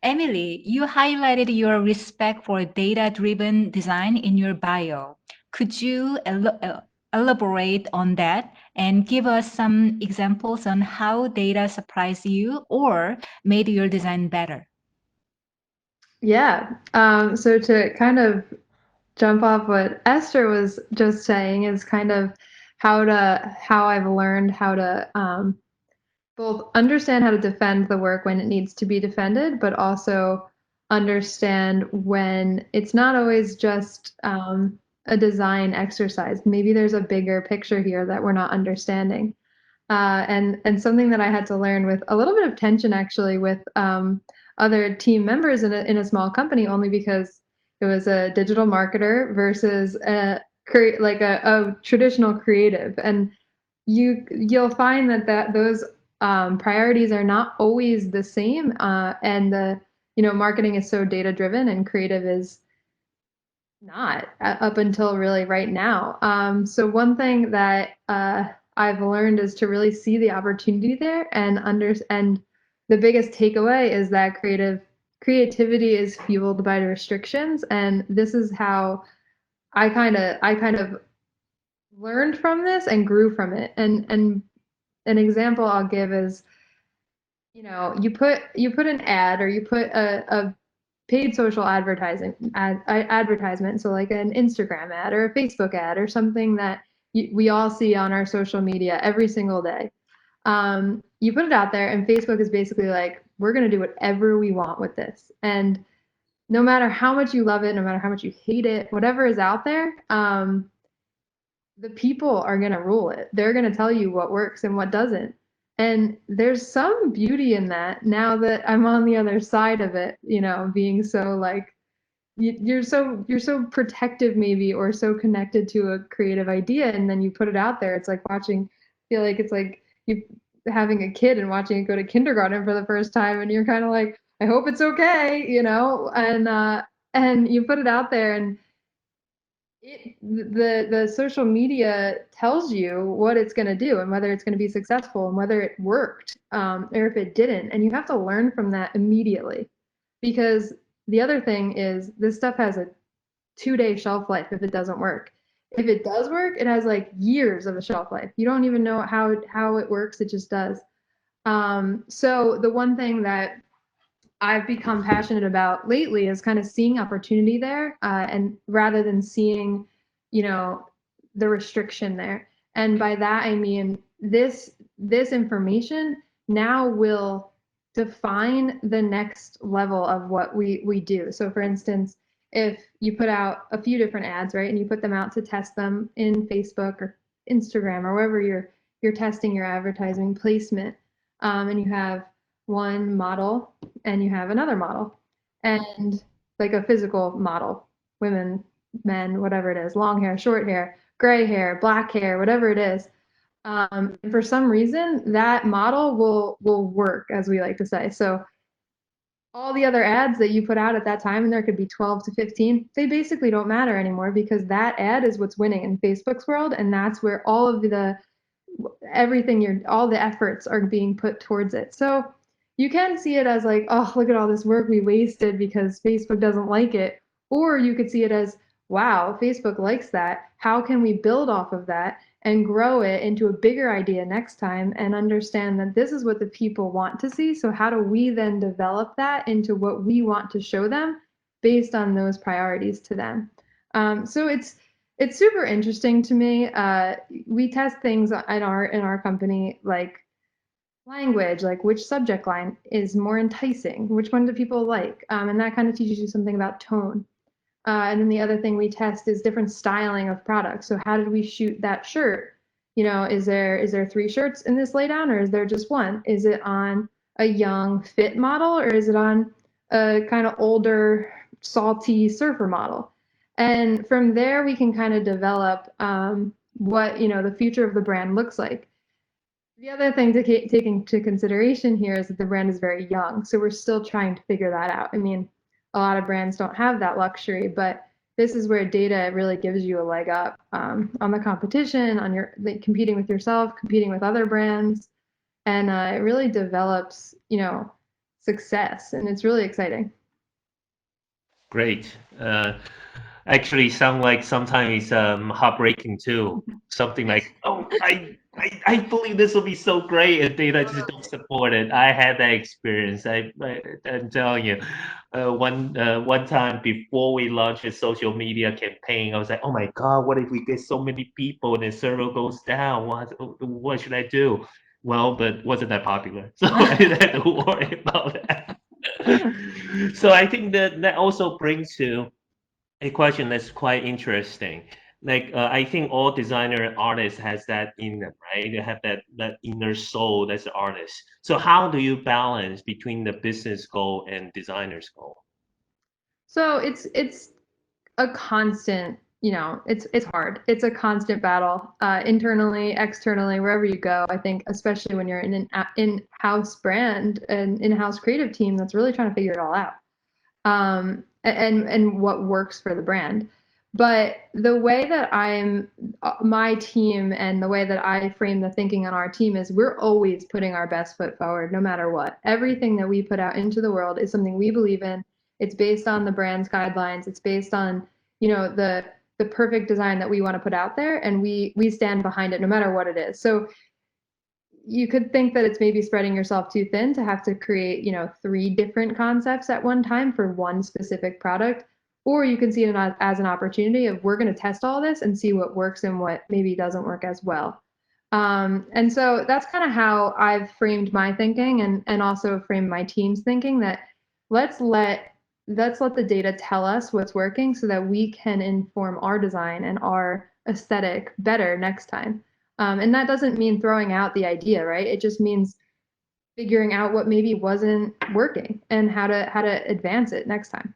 Emily, you highlighted your respect for data-driven design in your bio. Could you elaborate on that and give us some examples on how data surprised you or made your design better? Yeah. So to kind of jump off what Esther was just saying is kind of how I've learned how to both understand how to defend the work when it needs to be defended, but also understand when it's not always just a design exercise. Maybe there's a bigger picture here that we're not understanding. And something that I had to learn with a little bit of tension actually with other team members in a small company, only because it was a digital marketer versus a traditional creative, and you'll find that those priorities are not always the same, and the marketing is so data driven and creative is not up until really right now. So one thing that I've learned is to really see the opportunity there and the biggest takeaway is that creativity is fueled by restrictions, and this is how I kind of learned from this and grew from it. And an example I'll give is, you put an ad, or you put a paid social advertisement, so like an Instagram ad or a Facebook ad or something that we all see on our social media every single day. You put it out there, and Facebook is basically like, we're going to do whatever we want with this. And no matter how much you love it, no matter how much you hate it, whatever is out there, the people are going to rule it. They're going to tell you what works and what doesn't. And there's some beauty in that now that I'm on the other side of it, being so like, you're so protective maybe, or so connected to a creative idea, and then you put it out there. It's like feel like it's like you having a kid and watching it go to kindergarten for the first time, and you're kind of like, I hope it's okay, and you put it out there, and the social media tells you what it's going to do and whether it's going to be successful and whether it worked, or if it didn't, and you have to learn from that immediately, because the other thing is this stuff has a 2-day shelf life if it doesn't work. If it does work, it has like years of a shelf life. You don't even know how it works, it just does. So the one thing that I've become passionate about lately is kind of seeing opportunity there, and rather than seeing, the restriction there. And by that I mean this information now will define the next level of what we do. So for instance, if you put out a few different ads, right, and you put them out to test them in Facebook or Instagram or wherever you're testing your advertising placement, and you have one model and you have another model, and like a physical model, women, men, whatever it is, long hair, short hair, gray hair, black hair, whatever it is. For some reason, that model will work, as we like to say. So all the other ads that you put out at that time, and there could be 12 to 15, they basically don't matter anymore, because that ad is what's winning in Facebook's world, and that's where all of all the efforts are being put towards it. So you can see it as like, oh, look at all this work we wasted because Facebook doesn't like it. Or you could see it as, wow, Facebook likes that. How can we build off of that and grow it into a bigger idea next time, and understand that this is what the people want to see? So how do we then develop that into what we want to show them based on those priorities to them? So it's super interesting to me. We test things in our company, like language, like which subject line is more enticing, which one do people like, and that kind of teaches you something about tone. And then the other thing we test is different styling of products. So how did we shoot that shirt? Is there 3 shirts in this laydown, or is there just one? Is it on a young fit model, or is it on a kind of older salty surfer model? And from there we can kind of develop what the future of the brand looks like. The other thing to take into consideration here is that the brand is very young, so we're still trying to figure that out. I mean, a lot of brands don't have that luxury, but this is where data really gives you a leg up on the competition, on your competing with yourself, competing with other brands, and it really develops, success, and it's really exciting. Great. Actually, sound like sometimes heartbreaking too. Something like, oh, I believe this will be so great, and data just don't support it. I had that experience. I'm telling you, one time before we launched a social media campaign, I was like, oh my God, what if we get so many people and the server goes down? What should I do? Well, but wasn't that popular, so I didn't have to worry about that. So I think that also brings to a question that's quite interesting. Like I think all designer artists has that in them, right? They have that inner soul that's the artist. So how do you balance between the business goal and designer's goal? So it's a constant, it's hard. It's a constant battle, internally, externally, wherever you go. I think especially when you're in an in-house brand, an in-house creative team that's really trying to figure it all out, and what works for the brand. But the way that my team, and the way that I frame the thinking on our team is we're always putting our best foot forward, no matter what. Everything that we put out into the world is something we believe in. It's based on the brand's guidelines. It's based on, the perfect design that we want to put out there, and we stand behind it no matter what it is. So you could think that it's maybe spreading yourself too thin to have to create, 3 different concepts at one time for one specific product. Or you can see it as an opportunity of we're going to test all this and see what works and what maybe doesn't work as well. And so that's kind of how I've framed my thinking, and also framed my team's thinking, that let's let the data tell us what's working so that we can inform our design and our aesthetic better next time. And that doesn't mean throwing out the idea, right? It just means figuring out what maybe wasn't working and how to advance it next time.